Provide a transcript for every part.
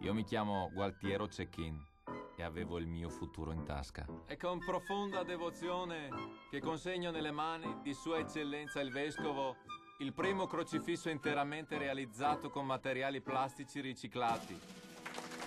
Io mi chiamo Gualtiero Cecchin e avevo il mio futuro in tasca. È con profonda devozione che consegno nelle mani di Sua Eccellenza il Vescovo il primo crocifisso interamente realizzato con materiali plastici riciclati.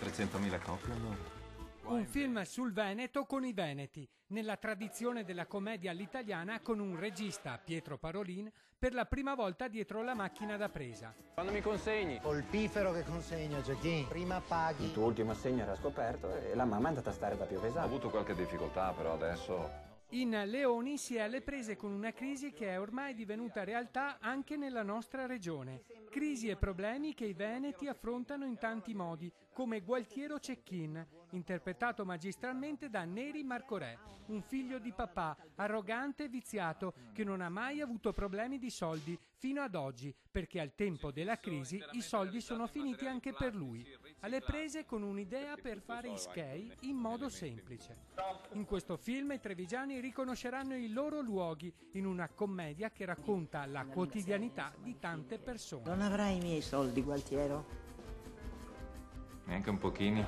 300.000 copie allora? Un film sul Veneto con i veneti, nella tradizione della commedia all'italiana, con un regista, Pietro Parolin, per la prima volta dietro la macchina da presa. Quando mi consegni? Colpifero che consegno, Cecchin. Prima paghi. Il tuo ultimo assegno era scoperto e la mamma è andata a stare da Piovesano. Ho avuto qualche difficoltà, però adesso... In Leoni si è alle prese con una crisi che è ormai divenuta realtà anche nella nostra regione. Crisi e problemi che i veneti affrontano in tanti modi, come Gualtiero Cecchin, interpretato magistralmente da Neri Marcorè, un figlio di papà, arrogante e viziato, che non ha mai avuto problemi di soldi fino ad oggi, perché al tempo della crisi i soldi sono finiti anche per lui. Alle prese con un'idea per fare i skei in modo semplice. In questo film i trevigiani riconosceranno i loro luoghi in una commedia che racconta la quotidianità di tante persone. Non avrai i miei soldi, Gualtiero? Neanche un pochini.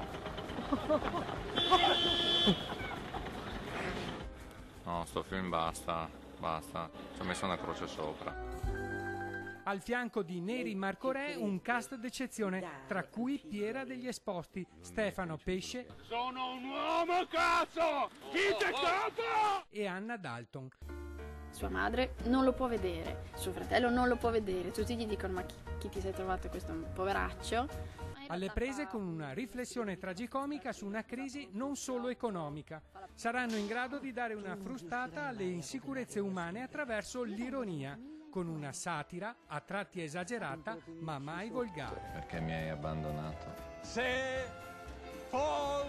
No, sto film basta. Ci ho messo una croce sopra. Al fianco di Neri Marcorè un cast d'eccezione, tra cui Piera degli Esposti, Stefano Pesce. Sono un uomo, cazzo! Dite cazzo! E Anna Dalton. Sua madre non lo può vedere, suo fratello non lo può vedere, tutti gli dicono ma chi ti sei trovato questo poveraccio? Alle prese con una riflessione tragicomica su una crisi non solo economica. Saranno in grado di dare una frustata alle insicurezze umane attraverso l'ironia, con una satira a tratti esagerata ma mai volgare. Perché mi hai abbandonato? Se Paul